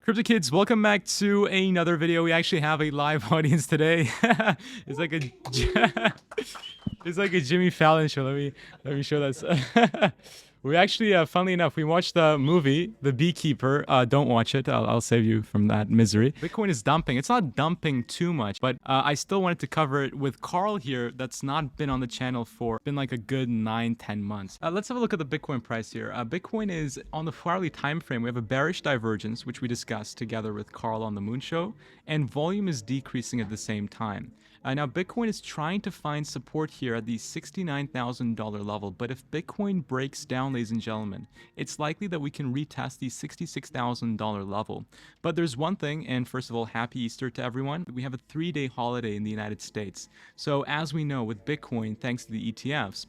Crypto kids, welcome back to another video. We actually have a live audience today. It's like a it's like a Jimmy Fallon show. Let me show this. We actually, funnily enough, we watched the movie The Beekeeper. Don't watch it. I'll save you from that misery. Bitcoin is dumping. It's not dumping too much, but I still wanted to cover it with Carl here. That's not been on the channel for been like a good 9-10 months. Let's have a look at the Bitcoin price here. Bitcoin is on the 4-hourly time frame. We have a bearish divergence, which we discussed together with Carl on the Moon Show, and volume is decreasing at the same time. Now, Bitcoin is trying to find support here at the $69,000 level, but if Bitcoin breaks down, ladies and gentlemen, it's likely that we can retest the $66,000 level. But there's one thing, and first of all, happy Easter to everyone. We have a 3-day holiday in the United States. So as we know, with Bitcoin, thanks to the ETFs,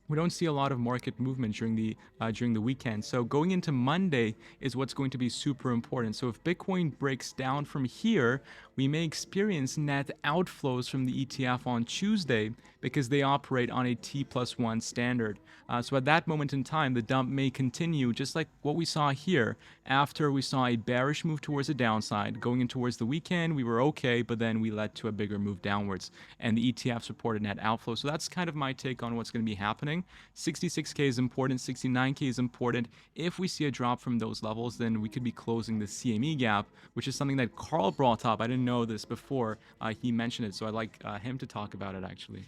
we don't see a lot of market movement during the weekend. So going into Monday is what's going to be super important. So if Bitcoin breaks down from here, we may experience net outflows from the ETF on Tuesday because they operate on a T+1 standard. So at that moment in time, the dump may continue just like what we saw here. After we saw a bearish move towards the downside, going in towards the weekend, we were okay, but then we led to a bigger move downwards, and the ETFs reported net outflow. So that's kind of my take on what's going to be happening. 66K is important, 69K is important. If we see a drop from those levels, then we could be closing the CME gap, which is something that Carl brought up. I didn't know this before he mentioned it, so I'd like him to talk about it actually.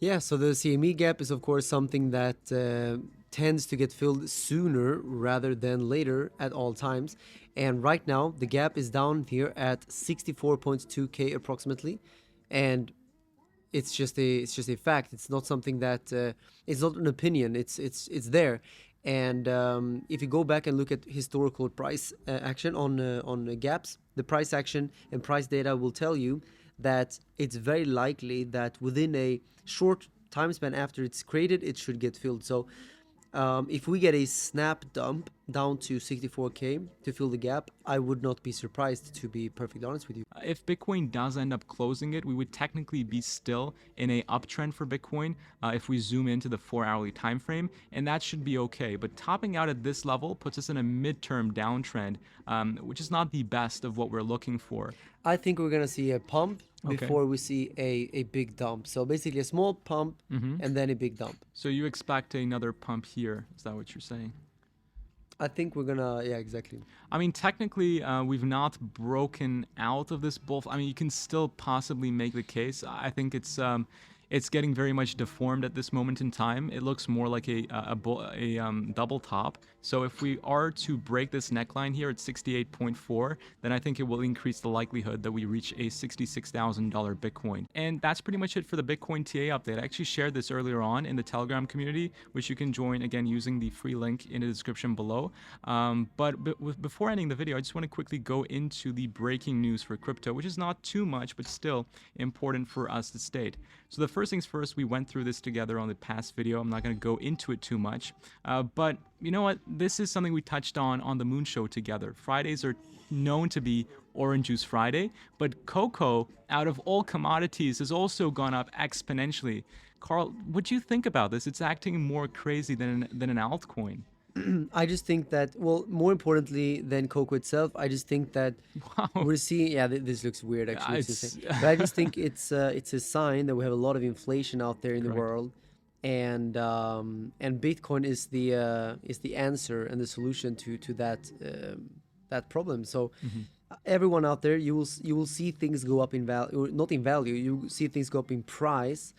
Yeah, so the CME gap is of course something that tends to get filled sooner rather than later at all times. And right now the gap is down here at 64.2K approximately, and it's just a fact. It's not something that it's not an opinion. It's there. And if you go back and look at historical price action on gaps, the price action and price data will tell you that it's very likely that within a short time span after it's created, it should get filled. So if we get a snap dump down to 64K to fill the gap, I would not be surprised, to be perfectly honest with you. If Bitcoin does end up closing it, we would technically be still in a uptrend for Bitcoin if we zoom into the 4-hourly time frame, and that should be okay. But topping out at this level puts us in a midterm downtrend, which is not the best of what we're looking for. I think we're gonna see a pump before we see a big dump. So basically a small pump and then a big dump. So you expect another pump here? Is that what you're saying? I think we're gonna, yeah, exactly. I mean, technically, we've not broken out of this bull. I mean, you can still possibly make the case. I think it's getting very much deformed at this moment in time. It looks more like a double top. So if we are to break this neckline here at 68.4, then I think it will increase the likelihood that we reach a $66,000 Bitcoin. And that's pretty much it for the Bitcoin TA update. I actually shared this earlier on in the Telegram community, which you can join again using the free link in the description below. Before ending the video, I just want to quickly go into the breaking news for crypto, which is not too much, but still important for us to state. So the first things first, we went through this together on the past video. I'm not going to go into it too much, but you know what? This is something we touched on the Moon Show together. Fridays are known to be Orange Juice Friday, but cocoa, out of all commodities, has also gone up exponentially. Carl, what do you think about this? It's acting more crazy than an altcoin. I just think that, well, more importantly than cocoa itself, I just think that we're seeing, yeah, this looks weird actually, but I just think it's a sign that we have a lot of inflation out there in the world, and Bitcoin is the answer and the solution to that problem. So everyone out there, you will see things go up in value, not in value. You see things go up in price.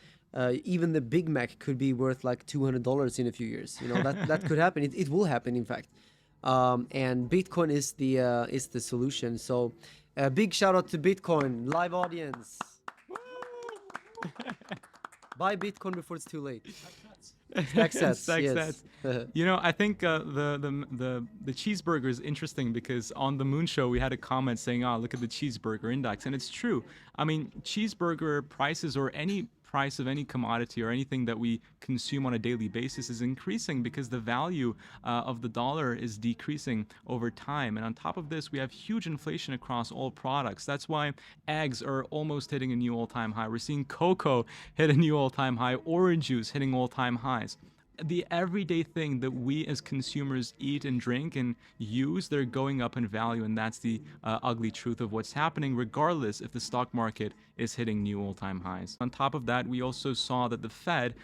Even the Big Mac could be worth like $200 in a few years. You know, that could happen. It will happen, in fact. And Bitcoin is the solution. So big shout out to Bitcoin live audience. Buy Bitcoin before it's too late. Yes. You know, I think the cheeseburger is interesting because on the Moon Show we had a comment saying, "Oh, look at the cheeseburger index," and it's true. I mean, cheeseburger prices or any price of any commodity or anything that we consume on a daily basis is increasing because the value of the dollar is decreasing over time. And on top of this, we have huge inflation across all products. That's why eggs are almost hitting a new all-time high. We're seeing cocoa hit a new all-time high, orange juice hitting all-time highs. the everyday thing that we as consumers eat and drink and use, they're going up in value, and that's the ugly truth of what's happening, regardless if the stock market is hitting new all-time highs. On top of that, we also saw that the Fed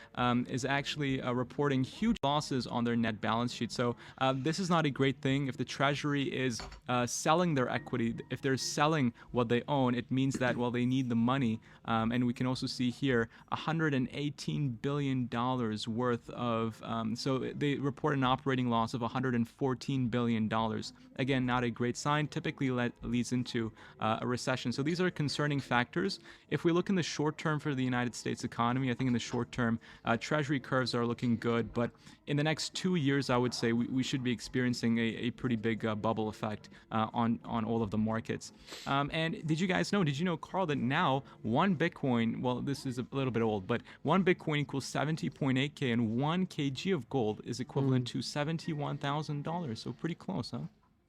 is actually reporting huge losses on their net balance sheet. So this is not a great thing. If the Treasury is selling their equity, if they're selling what they own, it means that, well, they need the money. And we can also see here $118 billion worth of, so they report an operating loss of $114 billion. Again, not a great sign, typically leads into a recession. So these are concerning factors. If we look in the short term for the United States economy, I think in the short term, Treasury curves are looking good, but in the next 2 years, I would say we should be experiencing a pretty big bubble effect on all of the markets. And did you know, Carl, that now one Bitcoin, well, this is a little bit old, but one Bitcoin equals 70.8K, and 1 kg of gold is equivalent to $71,000. So pretty close, huh?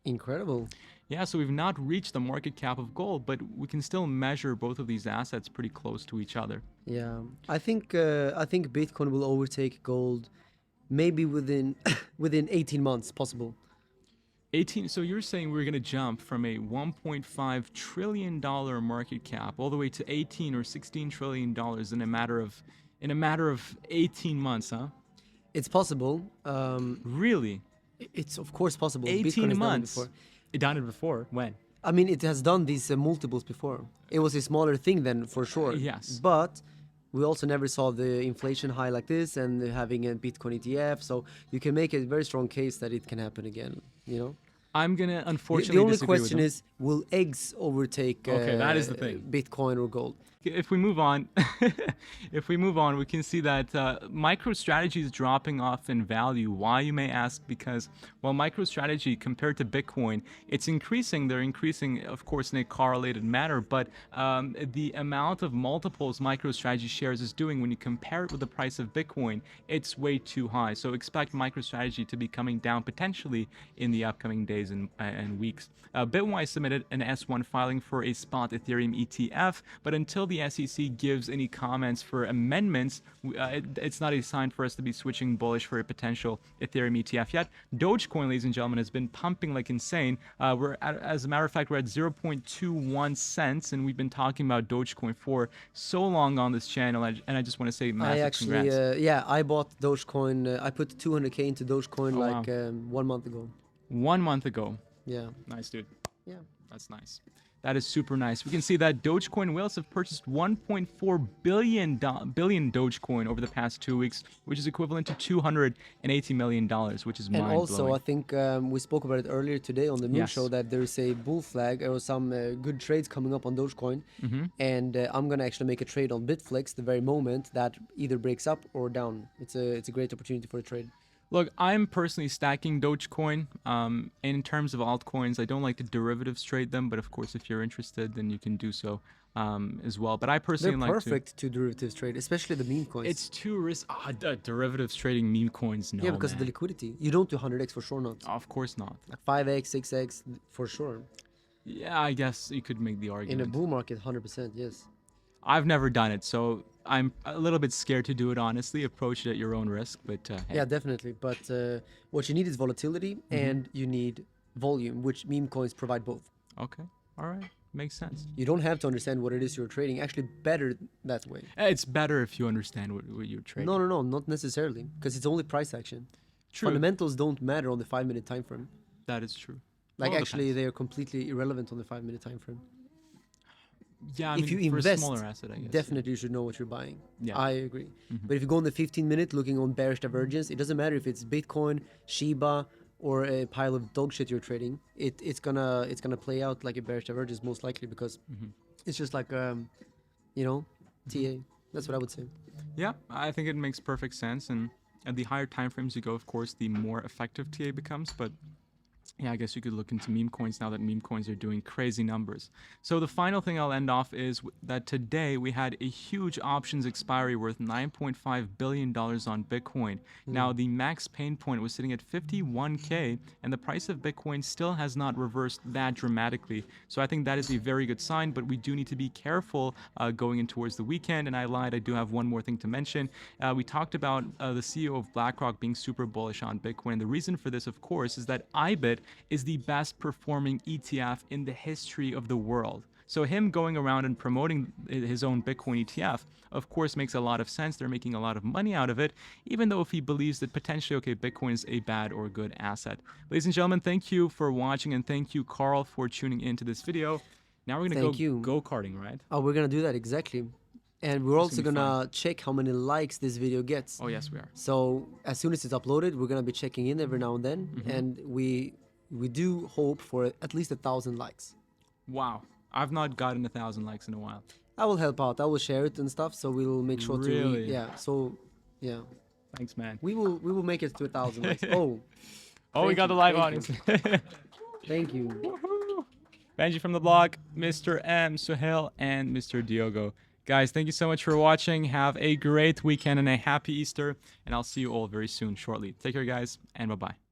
Incredible. Yeah, so we've not reached the market cap of gold, but we can still measure both of these assets pretty close to each other. Yeah, I think Bitcoin will overtake gold, maybe within within 18 months, possible. 18. So you're saying we're going to jump from a $1.5 trillion market cap all the way to 18 or 16 trillion dollars in a matter of 18 months, huh? It's possible. Really? It's of course possible. 18 Bitcoin has done it months. before. It done it before. When? I mean, it has done these multiples before. It was a smaller thing then, for sure. Yes. But we also never saw the inflation high like this, and having a Bitcoin ETF. So you can make a very strong case that it can happen again. You know. I'm gonna The unfortunately only disagree with question them. is, will eggs overtake Okay, that is the thing. Bitcoin or gold? If we move on, we can see that MicroStrategy is dropping off in value. Why, you may ask? Because, well, MicroStrategy compared to Bitcoin, it's increasing. They're increasing, of course, in a correlated manner, but the amount of multiples MicroStrategy shares is doing when you compare it with the price of Bitcoin, it's way too high. So expect MicroStrategy to be coming down potentially in the upcoming days and weeks. Bitwise submitted an S1 filing for a spot Ethereum ETF, but until the SEC gives any comments for amendments, it's not a sign for us to be switching bullish for a potential Ethereum ETF yet. Dogecoin, ladies and gentlemen, has been pumping like insane. As a matter of fact, we're at 0.21 cents, and we've been talking about Dogecoin for so long on this channel, and I just want to say massive congrats. I bought Dogecoin. I put 200K into Dogecoin wow. 1 month ago. 1 month ago. Yeah. Nice, dude. Yeah. That's nice. That is super nice. We can see that Dogecoin whales have purchased 1.4 billion Dogecoin over the past 2 weeks, which is equivalent to $280 million, which is mind-blowing. And also, I think we spoke about it earlier today on the Moon Yes. Show, that there's a bull flag or some good trades coming up on Dogecoin. And I'm going to actually make a trade on Bitflix the very moment that either breaks up or down. It's a great opportunity for a trade. Look, I'm personally stacking Dogecoin. And in terms of altcoins, I don't like to derivatives trade them, but of course, if you're interested, then you can do so as well. But I personally They're like perfect to derivatives trade, especially the meme coins. It's too risky. Derivatives trading meme coins, no. Yeah, because of the man. liquidity. You don't do 100x for sure not. Of course not. Like 5x, 6x for sure. Yeah, I guess you could make the In argument. a bull market, 100%, yes. I've never done it, so I'm a little bit scared to do it, honestly. Approach it at your own risk, but hey. Yeah, definitely. But what you need is volatility and you need volume, which meme coins provide both. Okay, all right, makes sense. You don't have to understand what it is you're trading. Actually, better that way. It's better if you understand what you're trading. No, not necessarily, because it's only price action. True. Fundamentals don't matter on the 5-minute time frame. That is true. Like Well, actually, depends. they are completely irrelevant on the 5-minute time frame. Yeah, I If mean, you for a invest, smaller asset, I guess. definitely you should know what you're buying. Yeah. I agree. But if you go on the 15-minute looking on bearish divergence, it doesn't matter if it's Bitcoin, Shiba, or a pile of dog shit you're trading. It's gonna play out like a bearish divergence most likely, because it's just like TA. That's what I would say. Yeah, I think it makes perfect sense, and at the higher time frames you go, of course, the more effective TA becomes. But Yeah, I guess you could look into meme coins now that meme coins are doing crazy numbers. So the final thing I'll end off is that today we had a huge options expiry worth $9.5 billion on Bitcoin. Now the max pain point was sitting at 51K, and the price of Bitcoin still has not reversed that dramatically. So I think that is a very good sign, but we do need to be careful going in towards the weekend. And I lied, I do have one more thing to mention. We talked about the CEO of Blackrock being super bullish on Bitcoin. The reason for this, of course, is that IBIT is the best performing ETF in the history of the world. So him going around and promoting his own Bitcoin ETF, of course, makes a lot of sense. They're making a lot of money out of it, even though if he believes that potentially, okay, Bitcoin is a bad or good asset. Ladies and gentlemen, thank you for watching, and thank you, Carl, for tuning into this video. Now we're Thank going to you. go go-karting, right? Oh, we're gonna do that exactly. And we're also gonna be gonna check how many likes this video gets. Oh, yes, we are. So as soon as it's uploaded, we're gonna be checking in every now and then, and we do hope for at least 1,000 likes. Wow. I've not gotten 1,000 likes in a while. I will help out. I will share it and stuff. So we'll make sure to Really? yeah. So yeah, Thanks, man. we will make it to 1,000 likes. Oh, Oh, we thank got the you, live thank audience. thank you. Woohoo! Benji from the blog, Mr. M, Suhail, and Mr. Diogo. Guys, thank you so much for watching. Have a great weekend and a happy Easter. And I'll see you all very soon, shortly. Take care, guys, and bye-bye.